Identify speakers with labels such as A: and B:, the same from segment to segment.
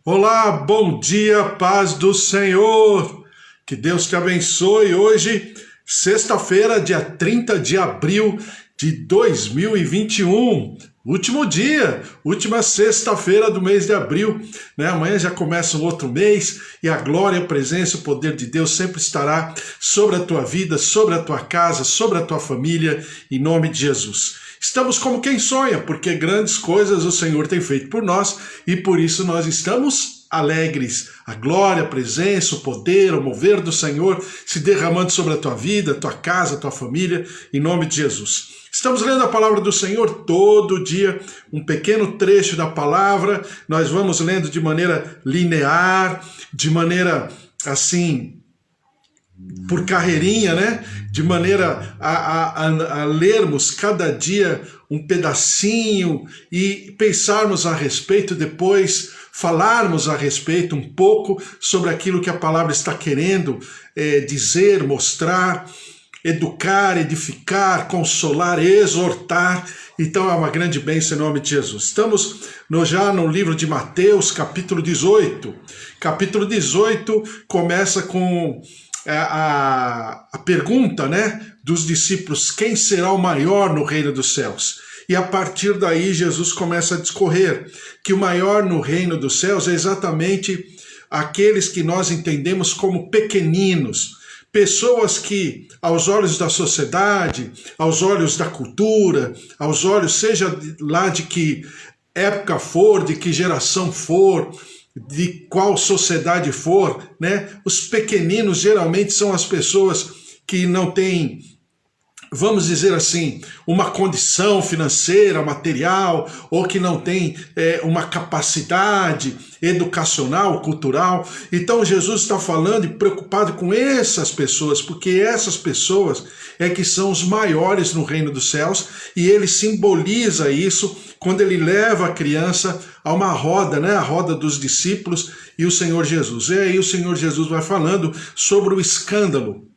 A: Olá, bom dia, paz do Senhor. Que Deus te abençoe. Hoje, sexta-feira, dia 30 de abril de 2021. Último dia, última sexta-feira do mês de abril, né? Amanhã já começa um outro mês e a glória, a presença, o poder de Deus sempre estará sobre a tua vida, sobre a tua casa, sobre a tua família, em nome de Jesus. Estamos como quem sonha, porque grandes coisas o Senhor tem feito por nós e por isso nós estamos alegres. A glória, a presença, o poder, o mover do Senhor se derramando sobre a tua vida, a tua casa, a tua família, em nome de Jesus. Estamos lendo a palavra do Senhor todo dia, um pequeno trecho da palavra, nós vamos lendo de maneira linear, de maneira assim, por carreirinha, né? De maneira a lermos cada dia um pedacinho e pensarmos a respeito, depois falarmos a respeito um pouco sobre aquilo que a palavra está querendo dizer, mostrar, educar, edificar, consolar, exortar. Então é uma grande bênção em nome de Jesus. Estamos já no livro de Mateus, capítulo 18. Capítulo 18 começa com a pergunta, né, dos discípulos: quem será o maior no reino dos céus? E a partir daí Jesus começa a discorrer que o maior no reino dos céus é exatamente aqueles que nós entendemos como pequeninos, pessoas que, aos olhos da sociedade, aos olhos da cultura, aos olhos, seja lá de que época for, de que geração for, de qual sociedade for, né? Os pequeninos geralmente são as pessoas que não têm, vamos dizer assim, uma condição financeira, material, ou que não tem uma capacidade educacional, cultural. Então Jesus está falando e preocupado com essas pessoas, porque essas pessoas é que são os maiores no reino dos céus, e ele simboliza isso quando ele leva a criança a uma roda, né? A roda dos discípulos e o Senhor Jesus. E aí o Senhor Jesus vai falando sobre o escândalo.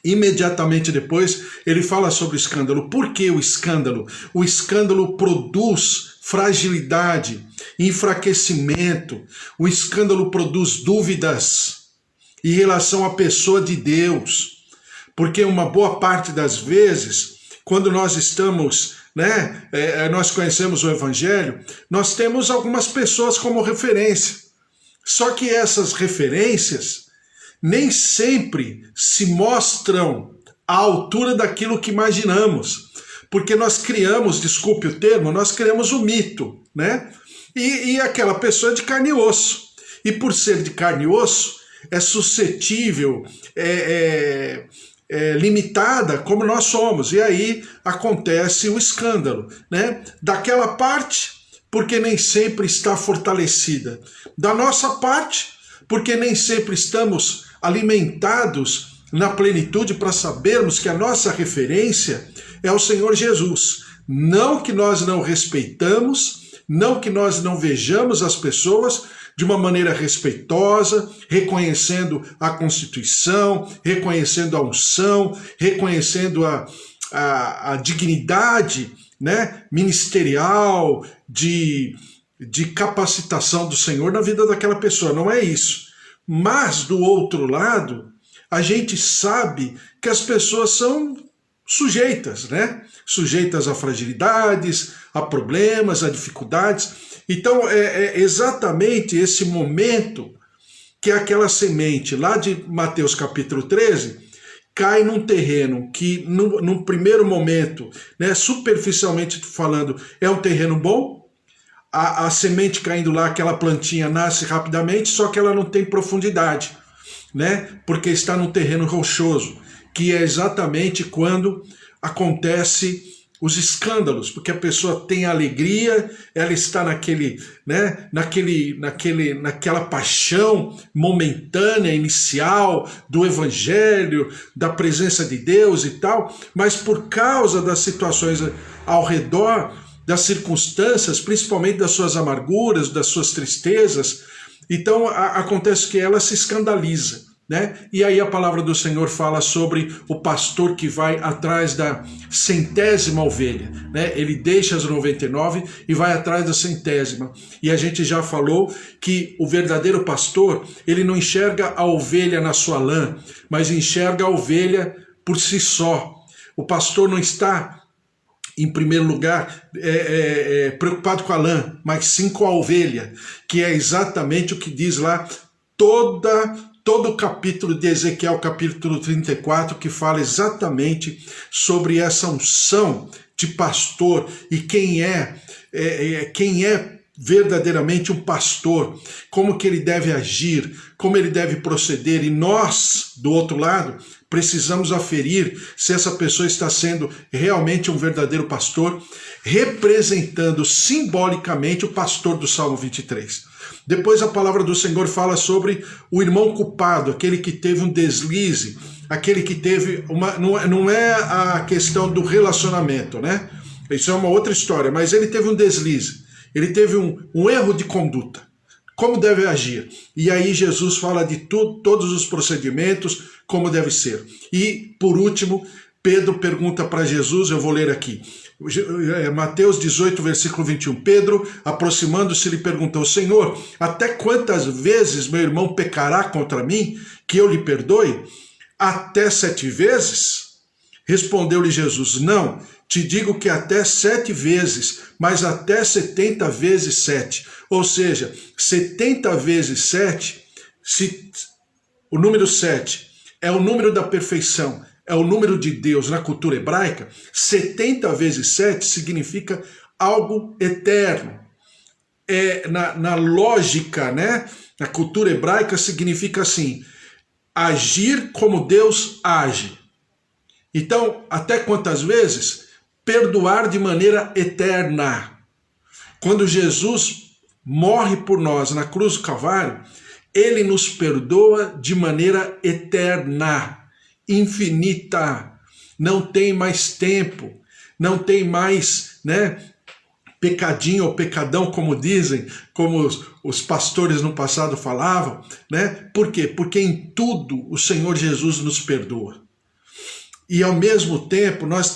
A: Imediatamente depois, ele fala sobre o escândalo. Por que o escândalo? O escândalo produz fragilidade, enfraquecimento. O escândalo produz dúvidas em relação à pessoa de Deus. Porque uma boa parte das vezes, quando nós estamos, né, nós conhecemos o Evangelho, nós temos algumas pessoas como referência. Só que essas referências nem sempre se mostram à altura daquilo que imaginamos, porque nós criamos, desculpe o termo, nós criamos um mito, né? E aquela pessoa é de carne e osso, e por ser de carne e osso, é suscetível, limitada como nós somos, e aí acontece o escândalo, né? Daquela parte, porque nem sempre está fortalecida, da nossa parte, porque nem sempre estamos alimentados na plenitude para sabermos que a nossa referência é o Senhor Jesus. Não que nós não respeitamos, não que nós não vejamos as pessoas de uma maneira respeitosa, reconhecendo a Constituição, reconhecendo a unção, reconhecendo a dignidade, né, ministerial, de capacitação do Senhor na vida daquela pessoa. Não é isso. Mas, do outro lado, a gente sabe que as pessoas são sujeitas, né? Sujeitas a fragilidades, a problemas, a dificuldades. Então, é exatamente esse momento que aquela semente, lá de Mateus capítulo 13, cai num terreno que, num primeiro momento, né, superficialmente falando, é um terreno bom. A semente caindo lá, aquela plantinha nasce rapidamente, só que ela não tem profundidade, né? Porque está num terreno rochoso, que é exatamente quando acontece os escândalos, porque a pessoa tem alegria, ela está naquela paixão momentânea, inicial, do Evangelho, da presença de Deus e tal, mas por causa das situações ao redor, das circunstâncias, principalmente das suas amarguras, das suas tristezas, então acontece que ela se escandaliza. né? E aí a palavra do Senhor fala sobre o pastor que vai atrás da centésima ovelha, né? Ele deixa as 99 e vai atrás da centésima. E a gente já falou que o verdadeiro pastor, ele não enxerga a ovelha na sua lã, mas enxerga a ovelha por si só. O pastor não está, em primeiro lugar, preocupado com a lã, mas sim com a ovelha, que é exatamente o que diz lá todo o capítulo de Ezequiel, capítulo 34, que fala exatamente sobre essa unção de pastor e quem é verdadeiramente um pastor, como que ele deve agir, como ele deve proceder, e nós, do outro lado, precisamos aferir se essa pessoa está sendo realmente um verdadeiro pastor, representando simbolicamente o pastor do Salmo 23. Depois a palavra do Senhor fala sobre o irmão culpado, aquele que teve um deslize, aquele que teve uma... Não é a questão do relacionamento, né? Isso é uma outra história, mas ele teve um deslize, ele teve um erro de conduta. Como deve agir? E aí Jesus fala de todos os procedimentos, como deve ser. E, por último, Pedro pergunta para Jesus, eu vou ler aqui, Mateus 18, versículo 21. Pedro, aproximando-se, lhe perguntou: Senhor, até quantas vezes meu irmão pecará contra mim, que eu lhe perdoe? Até 7 vezes? Respondeu-lhe Jesus: Não, te digo que até 7 vezes, mas até 70 vezes 7. Ou seja, 70 vezes 7, o número 7 é o número da perfeição, é o número de Deus na cultura hebraica. 70 vezes 7 significa algo eterno. Na lógica, né? Na cultura hebraica significa assim, agir como Deus age. Então, até quantas vezes? Perdoar de maneira eterna. Quando Jesus morre por nós na cruz do Calvário, ele nos perdoa de maneira eterna, infinita. Não tem mais tempo, não tem mais, né, pecadinho ou pecadão, como dizem, como os pastores no passado falavam, né? Por quê? Porque em tudo o Senhor Jesus nos perdoa. E ao mesmo tempo nós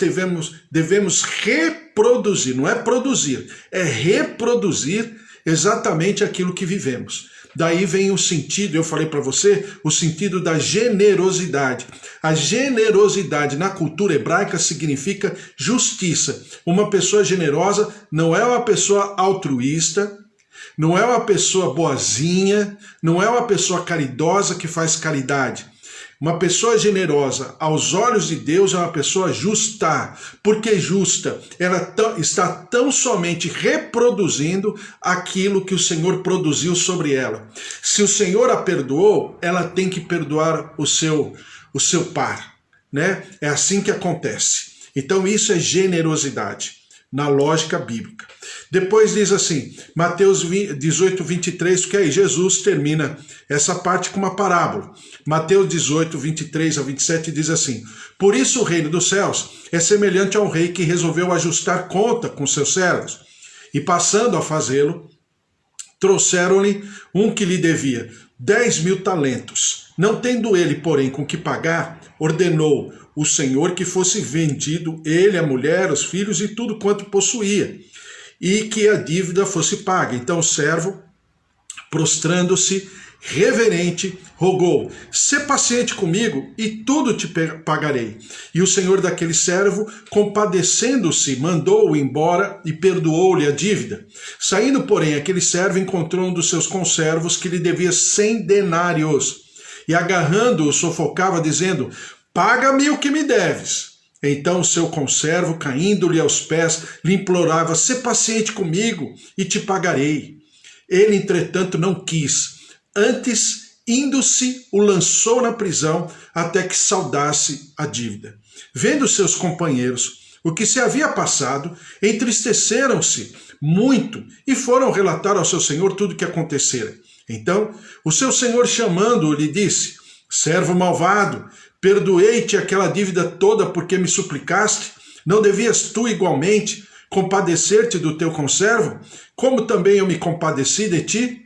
A: devemos reproduzir, não é produzir, é reproduzir exatamente aquilo que vivemos. Daí vem o sentido, eu falei para você, o sentido da generosidade. A generosidade na cultura hebraica significa justiça. Uma pessoa generosa não é uma pessoa altruísta, não é uma pessoa boazinha, não é uma pessoa caridosa que faz caridade. Uma pessoa generosa, aos olhos de Deus, é uma pessoa justa. Por que justa? Ela está tão somente reproduzindo aquilo que o Senhor produziu sobre ela. Se o Senhor a perdoou, ela tem que perdoar o seu par, né? É assim que acontece. Então isso é generosidade, na lógica bíblica. Depois diz assim, Mateus 18, 23, que aí Jesus termina essa parte com uma parábola. Mateus 18, 23 a 27 diz assim: Por isso o reino dos céus é semelhante a um rei que resolveu ajustar conta com seus servos. E passando a fazê-lo, trouxeram-lhe um que lhe devia 10.000 talentos. Não tendo ele, porém, com que pagar, ordenou o Senhor que fosse vendido ele, a mulher, os filhos e tudo quanto possuía, e que a dívida fosse paga. Então o servo, prostrando-se, reverente, rogou: Sê paciente comigo e tudo te pagarei. E o senhor daquele servo, compadecendo-se, mandou-o embora e perdoou-lhe a dívida. Saindo, porém, aquele servo encontrou um dos seus conservos que lhe devia 100 denários. E agarrando-o, sufocava, dizendo: Paga-me o que me deves. Então o seu conservo, caindo-lhe aos pés, lhe implorava: Sê paciente comigo e te pagarei. Ele, entretanto, não quis. Antes, indo-se, o lançou na prisão até que saldasse a dívida. Vendo seus companheiros o que se havia passado, entristeceram-se muito e foram relatar ao seu senhor tudo o que acontecera. Então, o seu senhor, chamando-o, lhe disse: Servo malvado, perdoei-te aquela dívida toda porque me suplicaste. Não devias tu igualmente compadecer-te do teu conservo, como também eu me compadeci de ti?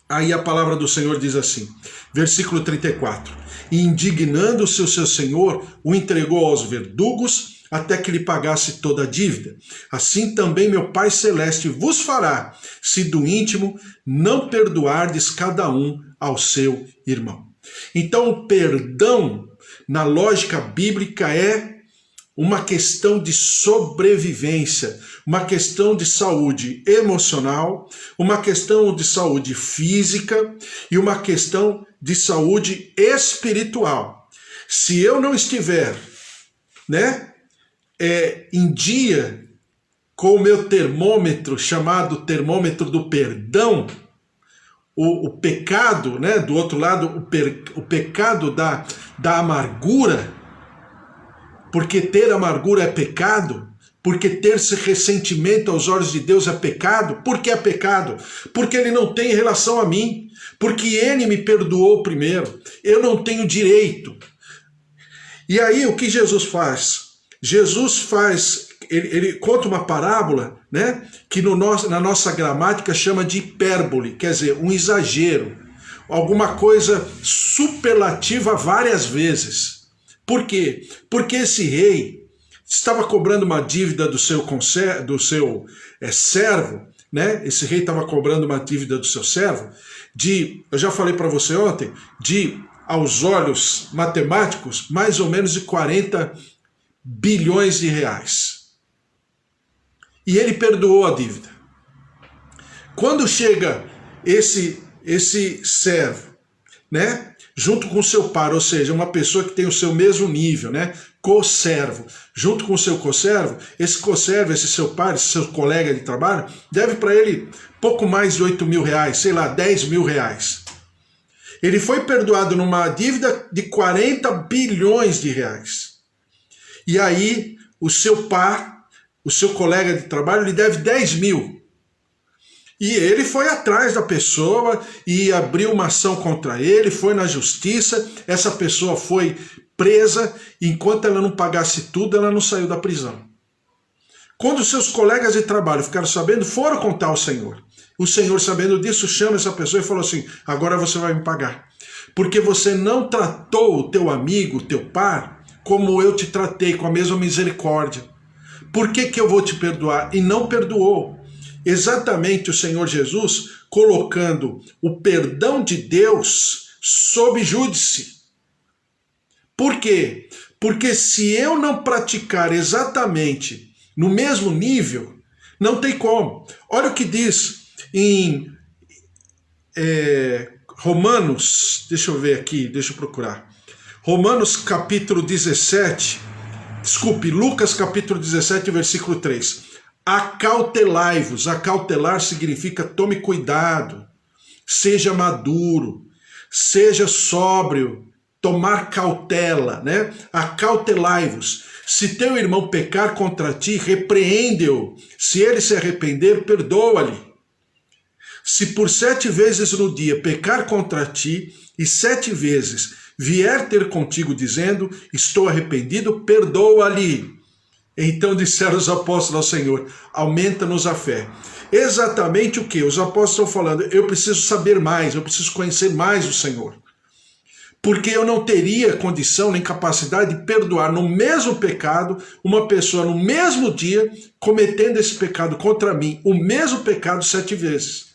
A: Aí a palavra do Senhor diz assim, versículo 34. E indignando-se o seu senhor, o entregou aos verdugos, até que lhe pagasse toda a dívida. Assim também meu Pai Celeste vos fará, se do íntimo não perdoardes cada um ao seu irmão. Então o perdão, na lógica bíblica, é uma questão de sobrevivência, uma questão de saúde emocional, uma questão de saúde física e uma questão de saúde espiritual. Se eu não estiver, em dia com o meu termômetro, chamado termômetro do perdão, o pecado, do outro lado, o pecado da amargura, porque ter amargura é pecado, porque ter ressentimento aos olhos de Deus é pecado. Por que é pecado? Porque ele não tem relação a mim, porque ele me perdoou primeiro, eu não tenho direito. E aí o que Jesus faz? Jesus faz, ele conta uma parábola, que na nossa gramática chama de hipérbole, quer dizer, um exagero, alguma coisa superlativa várias vezes. Por quê? Porque esse rei estava cobrando uma dívida do seu servo, Esse rei estava cobrando uma dívida do seu servo, eu já falei para você ontem, aos olhos matemáticos, mais ou menos de 40 bilhões de reais. E ele perdoou a dívida. Quando chega esse servo, junto com o seu par, ou seja, uma pessoa que tem o seu mesmo nível, co-servo, junto com o seu co-servo, esse seu par, esse seu colega de trabalho, deve para ele pouco mais de 8 mil reais, sei lá, 10 mil reais. Ele foi perdoado numa dívida de 40 bilhões de reais. E aí, o seu par, o seu colega de trabalho, lhe deve 10 mil. E ele foi atrás da pessoa e abriu uma ação contra ele, foi na justiça, essa pessoa foi presa, e enquanto ela não pagasse tudo, ela não saiu da prisão. Quando seus colegas de trabalho ficaram sabendo, foram contar ao Senhor. O Senhor, sabendo disso, chama essa pessoa e falou assim, agora você vai me pagar. Porque você não tratou o teu amigo, o teu par, como eu te tratei, com a mesma misericórdia. Por que eu vou te perdoar? E não perdoou. Exatamente o Senhor Jesus colocando o perdão de Deus sob júdice. Por quê? Porque se eu não praticar exatamente no mesmo nível, não tem como. Olha o que diz em Romanos, deixa eu ver aqui, deixa eu procurar. Romanos capítulo 17, Lucas capítulo 17, versículo 3. Acautelai-vos. Acautelar significa tome cuidado, seja maduro, seja sóbrio, tomar cautela, Acautelai-vos. Se teu irmão pecar contra ti, repreende-o. Se ele se arrepender, perdoa-lhe. Se por 7 vezes no dia pecar contra ti, e 7 vezes vier ter contigo dizendo, estou arrependido, perdoa-lhe. Então disseram os apóstolos ao Senhor, aumenta-nos a fé. Exatamente o que? Os apóstolos estão falando, eu preciso saber mais, eu preciso conhecer mais o Senhor. Porque eu não teria condição nem capacidade de perdoar no mesmo pecado uma pessoa no mesmo dia cometendo esse pecado contra mim, o mesmo pecado 7 vezes.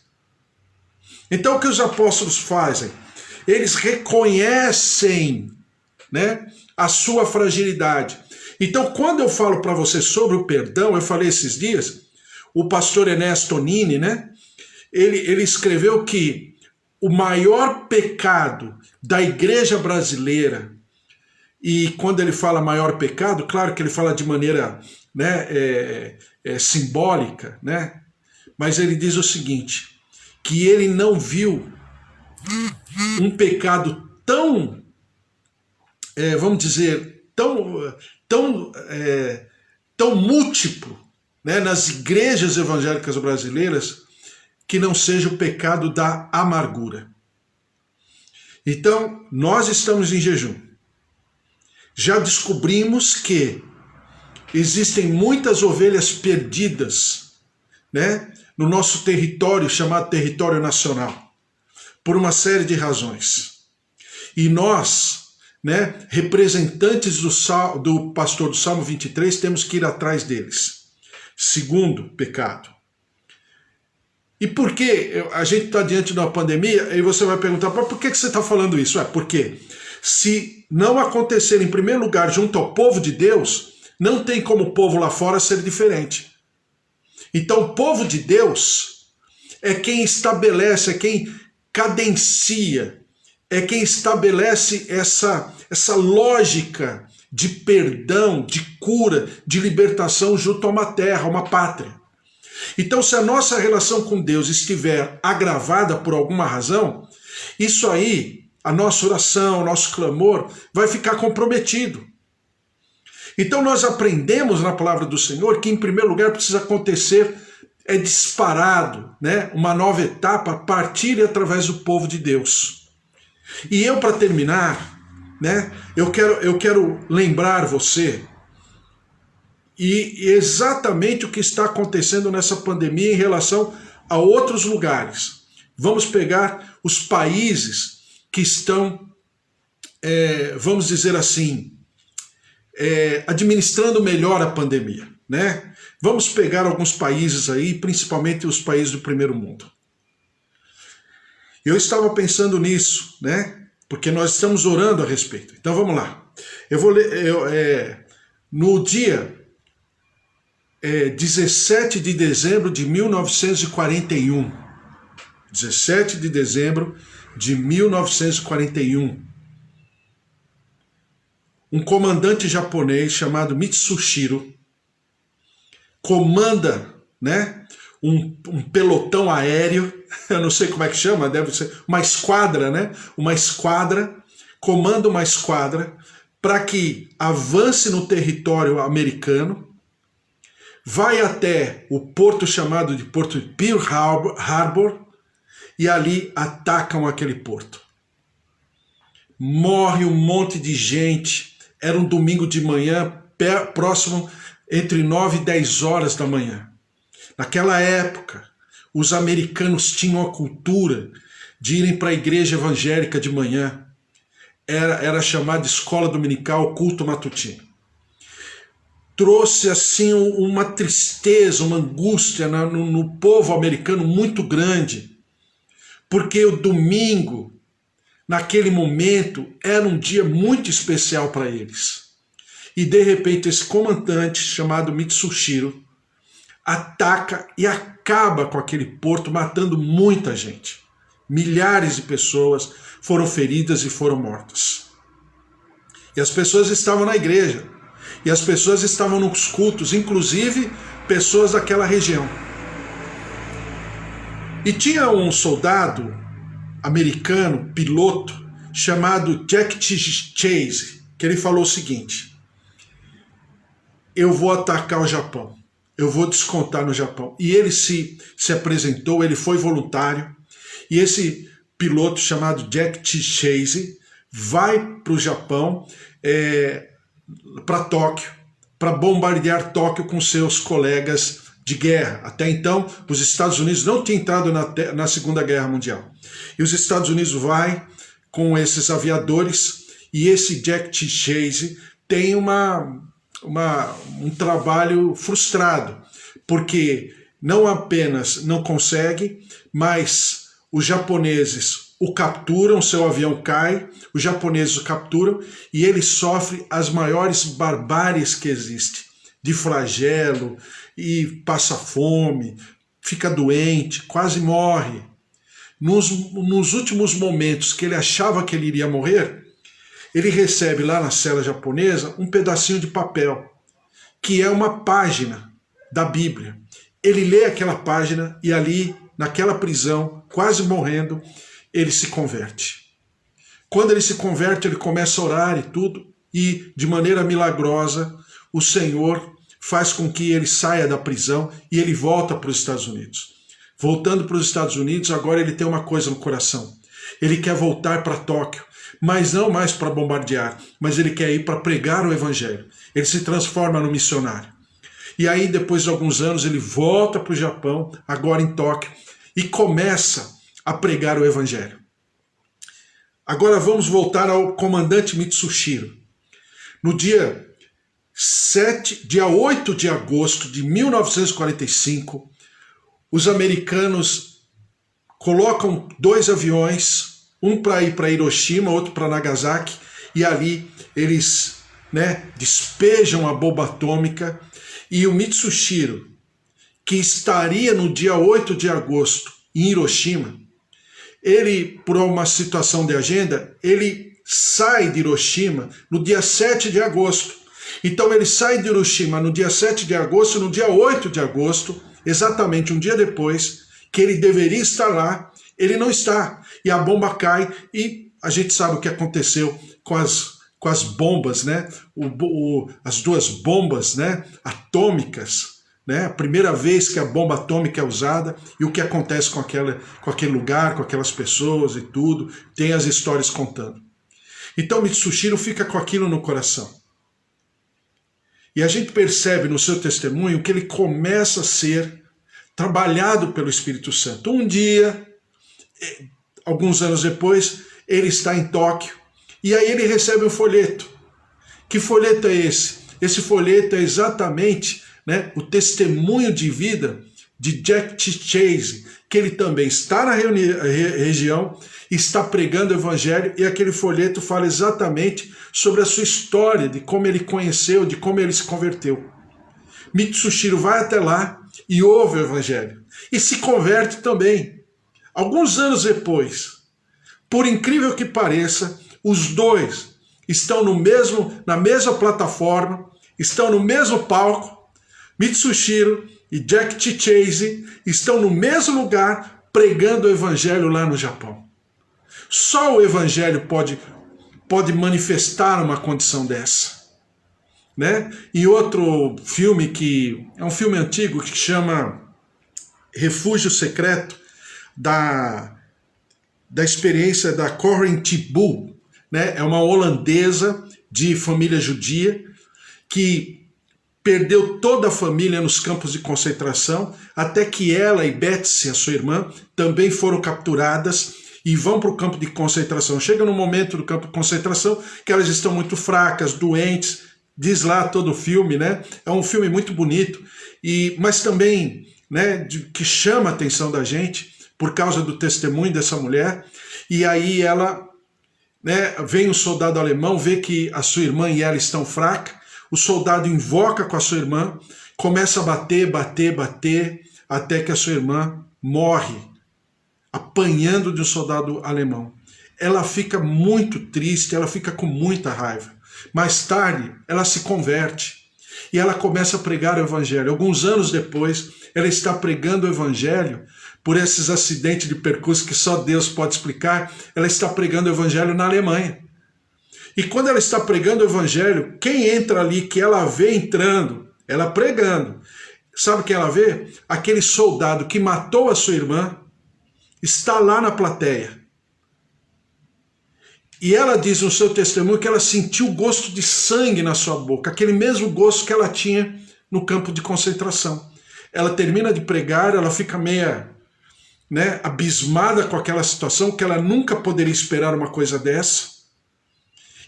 A: Então o que os apóstolos fazem? Eles reconhecem, a sua fragilidade. Então, quando eu falo para você sobre o perdão, eu falei esses dias, o pastor Ernesto Nini, ele escreveu que o maior pecado da igreja brasileira, e quando ele fala maior pecado, claro que ele fala de maneira simbólica, mas ele diz o seguinte, que ele não viu um pecado tão, vamos dizer, tão múltiplo, nas igrejas evangélicas brasileiras, que não seja o pecado da amargura. Então, nós estamos em jejum. Já descobrimos que existem muitas ovelhas perdidas, no nosso território, chamado território nacional. por uma série de razões. E nós, né, representantes do pastor do Salmo 23, temos que ir atrás deles. Segundo pecado. E por que a gente está diante de uma pandemia? Aí você vai perguntar, por que você está falando isso? Porque se não acontecer em primeiro lugar junto ao povo de Deus, não tem como o povo lá fora ser diferente. Então o povo de Deus é quem estabelece, é quem cadencia, é quem estabelece essa lógica de perdão, de cura, de libertação junto a uma terra, a uma pátria. Então, se a nossa relação com Deus estiver agravada por alguma razão, isso aí, a nossa oração, o nosso clamor, vai ficar comprometido. Então, nós aprendemos na palavra do Senhor que, em primeiro lugar, precisa acontecer, disparado, né, uma nova etapa, a partir e através do povo de Deus. E eu, para terminar, né, eu quero lembrar você e exatamente o que está acontecendo nessa pandemia em relação a outros lugares. Vamos pegar os países que estão, vamos dizer assim, administrando melhor a pandemia, né? Vamos pegar alguns países aí, principalmente os países do primeiro mundo. Eu estava pensando nisso, né? Porque nós estamos orando a respeito. Então vamos lá. Eu vou ler no dia 17 de dezembro de 1941. 17 de dezembro de 1941. Um comandante japonês chamado Mitsushiro comanda, né, um pelotão aéreo, eu não sei como é que chama, deve ser uma esquadra, né? Uma esquadra, comanda uma esquadra para que avance no território americano, vai até o porto chamado de Porto de Pearl Harbor e ali atacam aquele porto. Morre um monte de gente, era um domingo de manhã, próximo entre 9 e 10 horas da manhã. Naquela época, os americanos tinham a cultura de irem para a igreja evangélica de manhã. Era chamada escola dominical, culto matutino. Trouxe assim uma tristeza, uma angústia no povo americano muito grande, porque o domingo, naquele momento, era um dia muito especial para eles. E de repente esse comandante chamado Mitsushiro ataca e acaba com aquele porto, matando muita gente. Milhares de pessoas foram feridas e foram mortas. E as pessoas estavam na igreja. E as pessoas estavam nos cultos, inclusive pessoas daquela região. E tinha um soldado americano, piloto, chamado Jack Chase, que ele falou o seguinte: eu vou atacar o Japão, eu vou descontar no Japão. E ele se apresentou, ele foi voluntário, e esse piloto chamado Jack Chase vai para o Japão, para Tóquio, para bombardear Tóquio com seus colegas de guerra. Até então, os Estados Unidos não tinham entrado na Segunda Guerra Mundial. E os Estados Unidos vai com esses aviadores, e esse Jack Chase tem um trabalho frustrado, porque não apenas não consegue, mas os japoneses o capturam, seu avião cai, os japoneses o capturam e ele sofre as maiores barbáries que existem, de flagelo, e passa fome, fica doente, quase morre. Nos últimos momentos que ele achava que ele iria morrer, ele recebe lá na cela japonesa um pedacinho de papel, que é uma página da Bíblia. Ele lê aquela página e ali, naquela prisão, quase morrendo, ele se converte. Quando ele se converte, ele começa a orar e tudo, e de maneira milagrosa, o Senhor faz com que ele saia da prisão e ele volta para os Estados Unidos. Voltando para os Estados Unidos, agora ele tem uma coisa no coração. Ele quer voltar para Tóquio, mas não mais para bombardear, mas ele quer ir para pregar o Evangelho. Ele se transforma no missionário. E aí, depois de alguns anos, ele volta para o Japão, agora em Tóquio, e começa a pregar o Evangelho. Agora vamos voltar ao comandante Mitsushiro. No dia 8 de agosto de 1945, os americanos colocam 2 aviões, um para ir para Hiroshima, outro para Nagasaki, e ali eles, despejam a bomba atômica, e o Mitsushiro, que estaria no dia 8 de agosto em Hiroshima, ele, por uma situação de agenda, ele sai de Hiroshima no dia 7 de agosto. Então ele sai de Hiroshima no dia 7 de agosto, no dia 8 de agosto, exatamente um dia depois que ele deveria estar lá, ele não está. E a bomba cai e a gente sabe o que aconteceu com as bombas, as 2 bombas, atômicas, a primeira vez que a bomba atômica é usada e o que acontece com aquele lugar, com aquelas pessoas e tudo, tem as histórias contando. Então Mitsushiro fica com aquilo no coração. E a gente percebe no seu testemunho que ele começa a ser trabalhado pelo Espírito Santo. Um dia, alguns anos depois, ele está em Tóquio e aí ele recebe um folheto. Que folheto é esse? Esse folheto é exatamente o testemunho de vida de Jack T. Chase, que ele também está na região, está pregando o evangelho, e aquele folheto fala exatamente sobre a sua história, de como ele conheceu, de como ele se converteu. Mitsushiro vai até lá e ouve o evangelho, e se converte também. Alguns anos depois, por incrível que pareça, os 2 estão na mesma plataforma, estão no mesmo palco. Mitsushiro e Jack T. Chase estão no mesmo lugar pregando o evangelho lá no Japão. Só o evangelho pode manifestar uma condição dessa. E outro filme que é um filme antigo que chama Refúgio Secreto, da experiência da Corinne T. Bull, é uma holandesa de família judia que perdeu toda a família nos campos de concentração, até que ela e Betsy, a sua irmã, também foram capturadas e vão para o campo de concentração. Chega no momento do campo de concentração que elas estão muito fracas, doentes, diz lá todo o filme, É um filme muito bonito, mas também que chama a atenção da gente por causa do testemunho dessa mulher. E aí ela, vem um soldado alemão, vê que a sua irmã e ela estão fracas. O soldado invoca com a sua irmã, começa a bater, até que a sua irmã morre, apanhando de um soldado alemão. Ela fica muito triste, ela fica com muita raiva. Mais tarde, ela se converte e ela começa a pregar o evangelho. Alguns anos depois, ela está pregando o evangelho por esses acidentes de percurso que só Deus pode explicar. Ela está pregando o evangelho na Alemanha. E quando ela está pregando o evangelho, quem entra ali, que ela vê entrando, ela pregando, sabe quem ela vê? Aquele soldado que matou a sua irmã, está lá na plateia. E ela diz no seu testemunho que ela sentiu o gosto de sangue na sua boca, aquele mesmo gosto que ela tinha no campo de concentração. Ela termina de pregar, ela fica meia abismada com aquela situação, que ela nunca poderia esperar uma coisa dessa.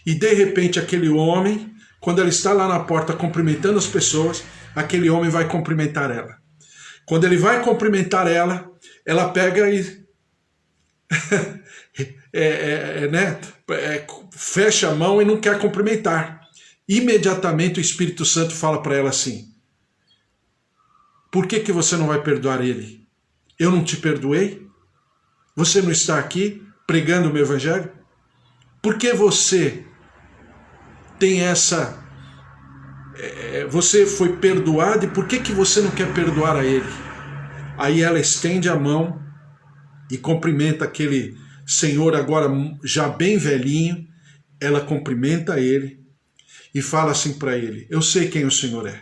A: E de repente aquele homem, quando ela está lá na porta cumprimentando as pessoas, aquele homem vai cumprimentar ela. Quando ele vai cumprimentar ela, ela pega e fecha a mão e não quer cumprimentar. Imediatamente o Espírito Santo fala para ela assim: por que você não vai perdoar ele? Eu não te perdoei? Você não está aqui pregando o meu evangelho? Por que você tem essa... você foi perdoado e por que você não quer perdoar a ele? Aí ela estende a mão e cumprimenta aquele senhor agora já bem velhinho. Ela cumprimenta ele e fala assim para ele: eu sei quem o Senhor é.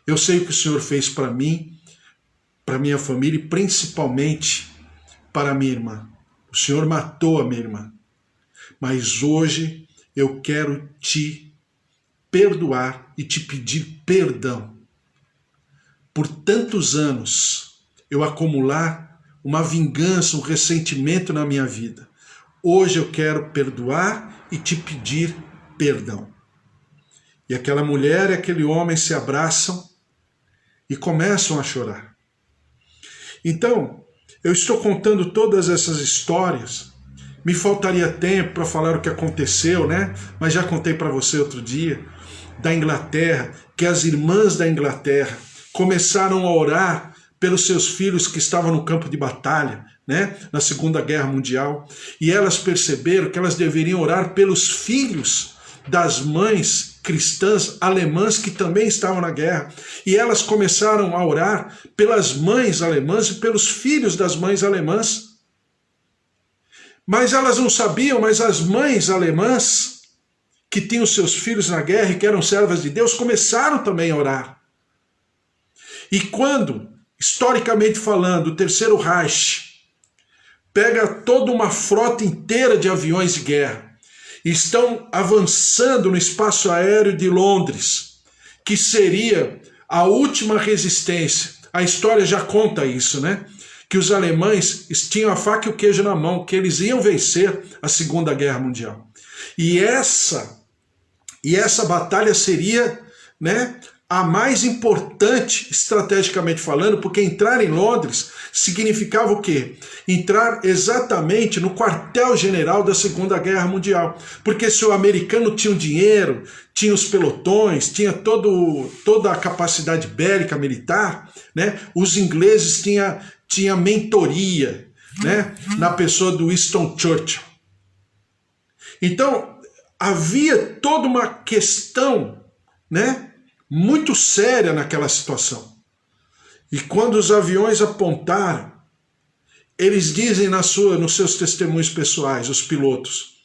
A: Eu sei o que o Senhor fez para mim, para minha família e principalmente para minha irmã. O Senhor matou a minha irmã. Mas hoje eu quero te perdoar e te pedir perdão. Por tantos anos eu acumular uma vingança, um ressentimento na minha vida. hoje eu quero perdoar e te pedir perdão. E aquela mulher e aquele homem se abraçam e começam a chorar. Então, eu estou contando todas essas histórias. Me faltaria tempo para falar o que aconteceu, né? Mas já contei para você outro dia, da Inglaterra, que as irmãs da Inglaterra começaram a orar pelos seus filhos que estavam no campo de batalha, né? Na Segunda Guerra Mundial. E elas perceberam que elas deveriam orar pelos filhos das mães cristãs alemãs que também estavam na guerra. E elas começaram a orar pelas mães alemãs e pelos filhos das mães alemãs. Mas elas não sabiam, mas as mães alemãs que tinham seus filhos na guerra e que eram servas de Deus começaram também a orar. E quando, historicamente falando, o Terceiro Reich pega toda uma frota inteira de aviões de guerra, estão avançando no espaço aéreo de Londres, que seria a última resistência. A história já conta isso, né? Que os alemães tinham a faca e o queijo na mão, que eles iam vencer a Segunda Guerra Mundial. E essa batalha seria, né, a mais importante estrategicamente falando, porque entrar em Londres significava o quê? Entrar exatamente no quartel-general da Segunda Guerra Mundial. Porque se o americano tinha o dinheiro, tinha os pelotões, tinha toda a capacidade bélica militar, né? Os ingleses tinham mentoria, né? Na pessoa do Winston Churchill. Então, havia toda uma questão, né, muito séria naquela situação. E quando os aviões apontaram, eles dizem nos seus testemunhos pessoais, os pilotos,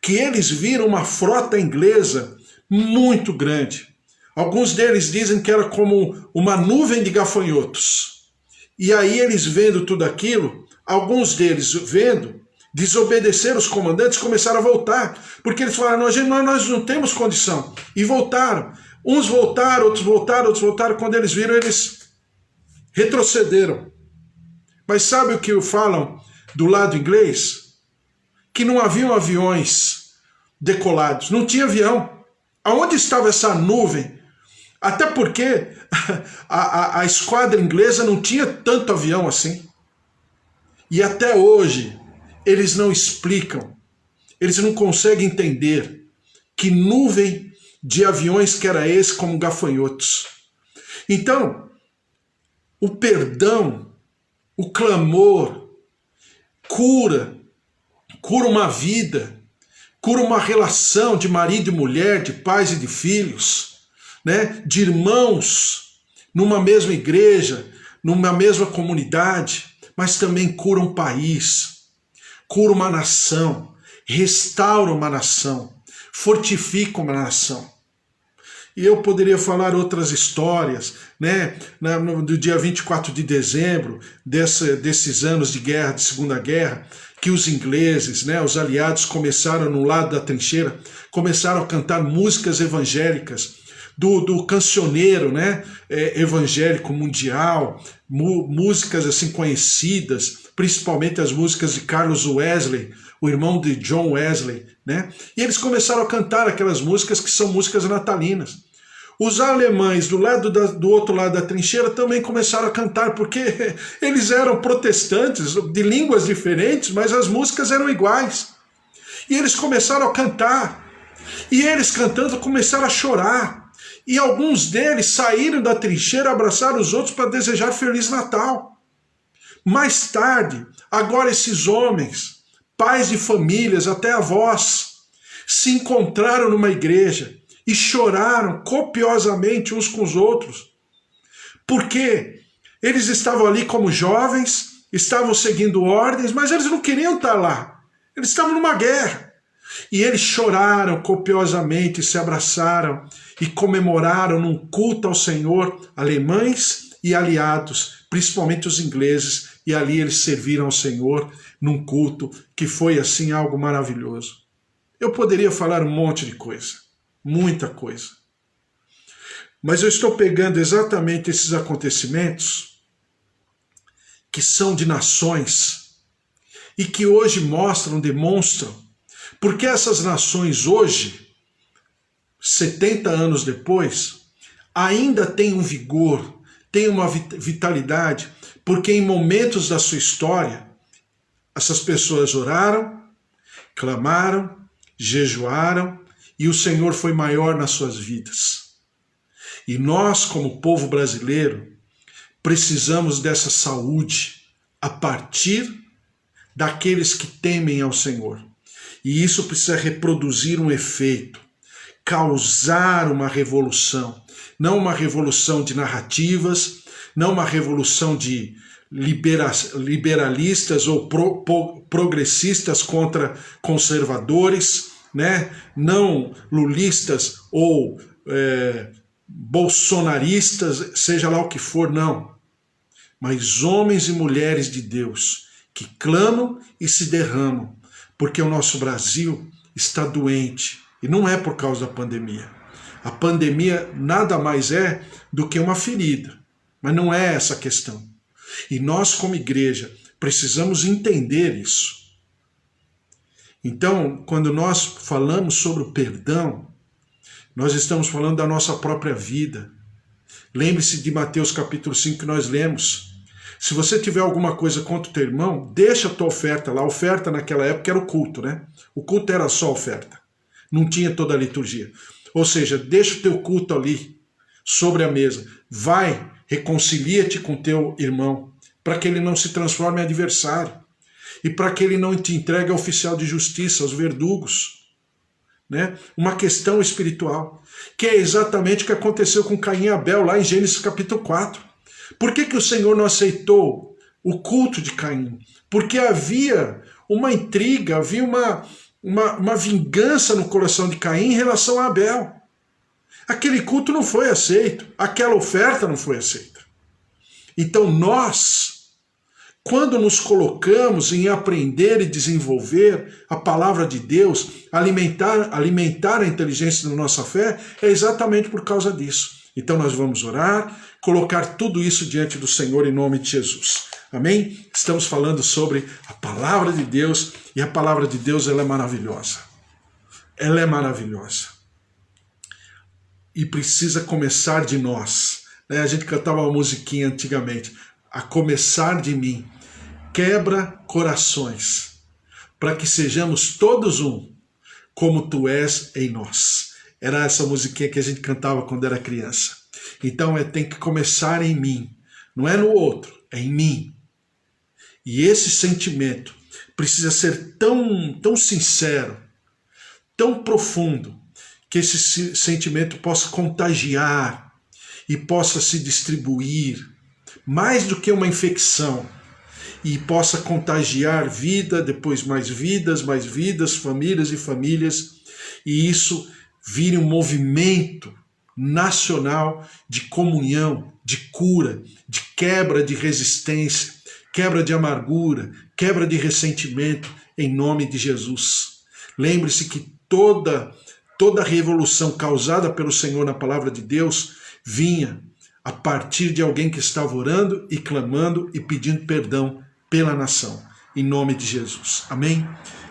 A: que eles viram uma frota inglesa muito grande. Alguns deles dizem que era como uma nuvem de gafanhotos. E aí eles vendo tudo aquilo, alguns deles vendo, desobedeceram os comandantes, começaram a voltar, porque eles falaram, nós não temos condição. E voltaram. Uns voltaram, outros voltaram. Quando eles viram, eles retrocederam. Mas sabe o que falam do lado inglês? Que não haviam aviões decolados, não tinha avião. Aonde estava essa nuvem? Até porque a esquadra inglesa não tinha tanto avião assim. E até hoje, eles não explicam, eles não conseguem entender que nuvem de aviões que era esse como gafanhotos. Então, o perdão, o clamor, cura uma vida, cura uma relação de marido e mulher, de pais e de filhos, né? De irmãos, numa mesma igreja, numa mesma comunidade, mas também cura um país, cura uma nação, restaura uma nação, fortifica uma nação. E eu poderia falar outras histórias, né? Do dia 24 de dezembro, desses anos de guerra, de Segunda Guerra, que os ingleses, né, os aliados começaram no lado da trincheira, começaram a cantar músicas evangélicas, do cancioneiro, né, evangélico mundial, músicas assim conhecidas, principalmente as músicas de Carlos Wesley, o irmão de John Wesley, né? E eles começaram a cantar aquelas músicas que são músicas natalinas. Os alemães do outro lado da trincheira também começaram a cantar, porque eles eram protestantes, de línguas diferentes, mas as músicas eram iguais. E eles começaram a cantar. E eles cantando começaram a chorar. E alguns deles saíram da trincheira, abraçaram os outros para desejar Feliz Natal. Mais tarde, agora esses homens, pais de famílias, até avós, se encontraram numa igreja e choraram copiosamente uns com os outros. Porque eles estavam ali como jovens, estavam seguindo ordens, mas eles não queriam estar lá. Eles estavam numa guerra. E eles choraram copiosamente, se abraçaram e comemoraram num culto ao Senhor, alemães e aliados, principalmente os ingleses, e ali eles serviram ao Senhor num culto que foi assim algo maravilhoso. Eu poderia falar um monte de coisa, muita coisa. Mas eu estou pegando exatamente esses acontecimentos que são de nações e que hoje demonstram, porque essas nações hoje, 70 anos depois, ainda têm um vigor, têm uma vitalidade, porque em momentos da sua história, essas pessoas oraram, clamaram, jejuaram, e o Senhor foi maior nas suas vidas. E nós, como povo brasileiro, precisamos dessa saúde a partir daqueles que temem ao Senhor. E isso precisa reproduzir um efeito, causar uma revolução. Não uma revolução de narrativas, não uma revolução de liberalistas ou progressistas contra conservadores, né? Não lulistas ou bolsonaristas, seja lá o que for, não. Mas homens e mulheres de Deus que clamam e se derramam, porque o nosso Brasil está doente, e não é por causa da pandemia. A pandemia nada mais é do que uma ferida, mas não é essa a questão. E nós, como igreja, precisamos entender isso. Então, quando nós falamos sobre o perdão, nós estamos falando da nossa própria vida. Lembre-se de Mateus capítulo 5 que nós lemos. Se você tiver alguma coisa contra o teu irmão, deixa a tua oferta lá. A oferta naquela época era o culto, né? O culto era só oferta. Não tinha toda a liturgia. Ou seja, deixa o teu culto ali, sobre a mesa. Vai, reconcilia-te com teu irmão, para que ele não se transforme em adversário. E para que ele não te entregue ao oficial de justiça, aos verdugos. Né? Uma questão espiritual, que é exatamente o que aconteceu com Caim e Abel, lá em Gênesis capítulo 4. Por que o Senhor não aceitou o culto de Caim? Porque havia uma intriga, havia uma vingança no coração de Caim em relação a Abel. Aquele culto não foi aceito, aquela oferta não foi aceita. Então nós, quando nos colocamos em aprender e desenvolver a palavra de Deus, alimentar a inteligência da nossa fé, é exatamente por causa disso. Então nós vamos orar, colocar tudo isso diante do Senhor em nome de Jesus. Amém? Estamos falando sobre a palavra de Deus, e a palavra de Deus ela é maravilhosa. Ela é maravilhosa. E precisa começar de nós. Né? A gente cantava uma musiquinha antigamente. A começar de mim. Quebra corações, para que sejamos todos um, como tu és em nós. Era essa musiquinha que a gente cantava quando era criança. Então tem que começar em mim. Não é no outro, é em mim. E esse sentimento precisa ser tão sincero, tão profundo, que esse sentimento possa contagiar e possa se distribuir, mais do que uma infecção, e possa contagiar vida, depois mais vidas, famílias e famílias, e isso vire um movimento nacional de comunhão, de cura, de quebra de resistência, quebra de amargura, quebra de ressentimento, em nome de Jesus. Lembre-se que toda revolução causada pelo Senhor na palavra de Deus vinha a partir de alguém que estava orando e clamando e pedindo perdão pela nação, em nome de Jesus. Amém?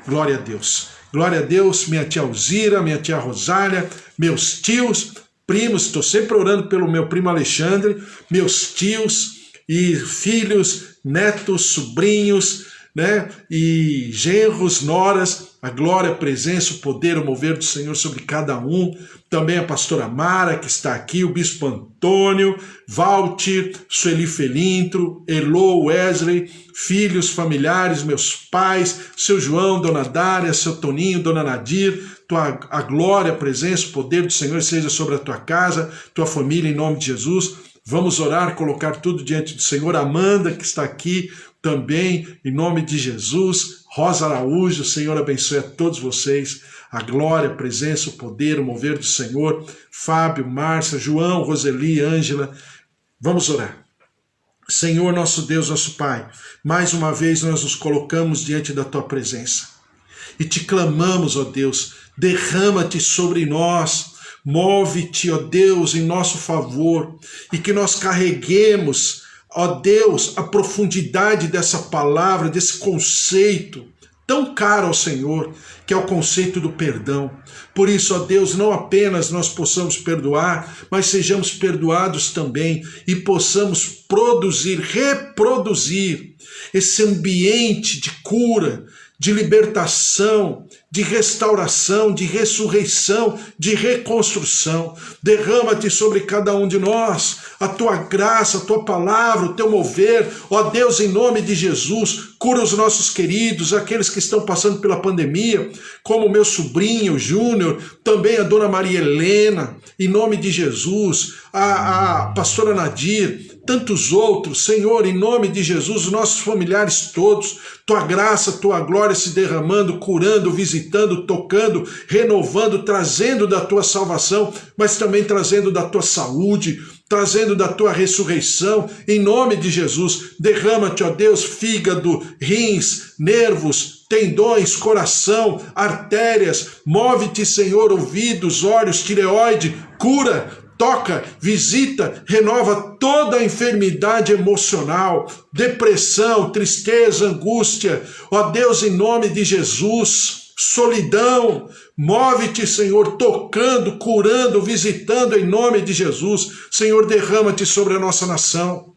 A: Glória a Deus. Glória a Deus, minha tia Alzira, minha tia Rosália, meus tios, primos, estou sempre orando pelo meu primo Alexandre, meus tios e filhos, netos, sobrinhos, né? E genros, noras, a glória, a presença, o poder, o mover do Senhor sobre cada um. Também a pastora Mara, que está aqui, o bispo Antônio, Valtir, Sueli Felintro, Elô, Wesley, filhos, familiares, meus pais, seu João, dona Dária, seu Toninho, dona Nadir. A glória, a presença, o poder do Senhor seja sobre a tua casa, tua família, em nome de Jesus. Vamos orar, colocar tudo diante do Senhor. Amanda, que está aqui também, em nome de Jesus. Rosa Araújo, o Senhor abençoe a todos vocês. A glória, a presença, o poder, o mover do Senhor. Fábio, Márcia, João, Roseli, Ângela. Vamos orar. Senhor, nosso Deus, nosso Pai, mais uma vez nós nos colocamos diante da tua presença. E te clamamos, ó Deus, derrama-te sobre nós. Move-te, ó Deus, em nosso favor, e que nós carreguemos ó Deus, a profundidade dessa palavra, desse conceito tão caro ao Senhor, que é o conceito do perdão. Por isso, ó Deus, não apenas nós possamos perdoar, mas sejamos perdoados também e possamos produzir, reproduzir esse ambiente de cura, de libertação, de restauração, de ressurreição, de reconstrução. Derrama-te sobre cada um de nós a tua graça, a tua palavra, o teu mover. Ó Deus, em nome de Jesus, cura os nossos queridos, aqueles que estão passando pela pandemia, como o meu sobrinho Júnior, também a dona Maria Helena, em nome de Jesus, a pastora Nadir, tantos outros. Senhor, em nome de Jesus, os nossos familiares todos, tua graça, tua glória se derramando, curando, visitando, tocando, renovando, trazendo da tua salvação, mas também trazendo da tua saúde, trazendo da tua ressurreição, em nome de Jesus. Derrama-te, ó Deus, fígado, rins, nervos, tendões, coração, artérias, move-te, Senhor, ouvidos, olhos, tireoide, cura, toca, visita, renova toda a enfermidade emocional, depressão, tristeza, angústia. Ó Deus, em nome de Jesus, solidão, move-te, Senhor, tocando, curando, visitando em nome de Jesus. Senhor, derrama-te sobre a nossa nação.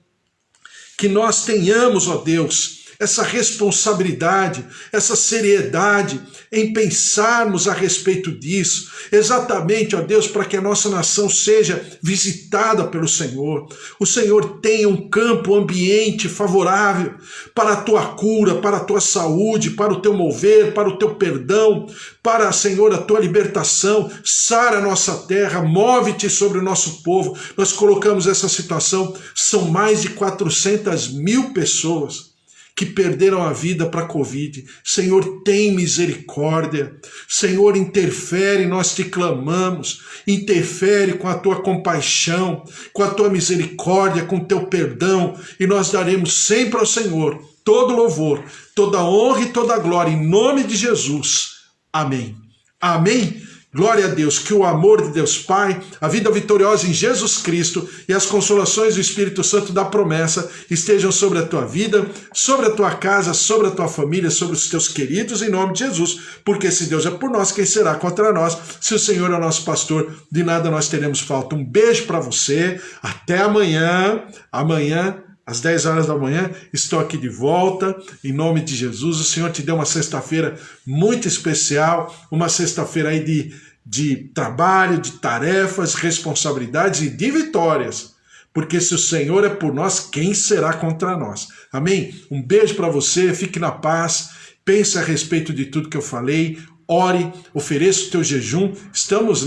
A: Que nós tenhamos, ó Deus, essa responsabilidade, essa seriedade em pensarmos a respeito disso, exatamente, ó Deus, para que a nossa nação seja visitada pelo Senhor. O Senhor tem um campo, um ambiente favorável para a tua cura, para a tua saúde, para o teu mover, para o teu perdão, para, Senhor, a tua libertação. Sara a nossa terra, move-te sobre o nosso povo. Nós colocamos essa situação, são mais de 400 mil pessoas que perderam a vida para a Covid. Senhor, tem misericórdia. Senhor, interfere, nós te clamamos. Interfere com a tua compaixão, com a tua misericórdia, com o teu perdão. E nós daremos sempre ao Senhor todo louvor, toda honra e toda glória, em nome de Jesus. Amém. Amém. Glória a Deus, que o amor de Deus Pai, a vida vitoriosa em Jesus Cristo e as consolações do Espírito Santo da promessa estejam sobre a tua vida, sobre a tua casa, sobre a tua família, sobre os teus queridos, em nome de Jesus. Porque se Deus é por nós, quem será contra nós? Se o Senhor é o nosso pastor, de nada nós teremos falta. Um beijo para você, até amanhã. Amanhã, às 10 horas da manhã, estou aqui de volta, em nome de Jesus. O Senhor te deu uma sexta-feira muito especial, uma sexta-feira aí de trabalho, de tarefas, responsabilidades e de vitórias. Porque se o Senhor é por nós, quem será contra nós? Amém? Um beijo para você, fique na paz, pense a respeito de tudo que eu falei, ore, ofereça o teu jejum. Estamos,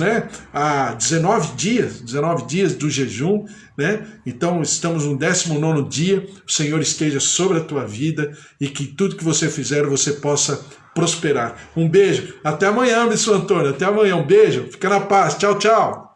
A: há 19 dias do jejum, Então estamos no 19º dia. O Senhor esteja sobre a tua vida e que tudo que você fizer você possa prosperar. Um beijo, até amanhã, Bispo Antônio, até amanhã, um beijo, fica na paz, tchau, tchau.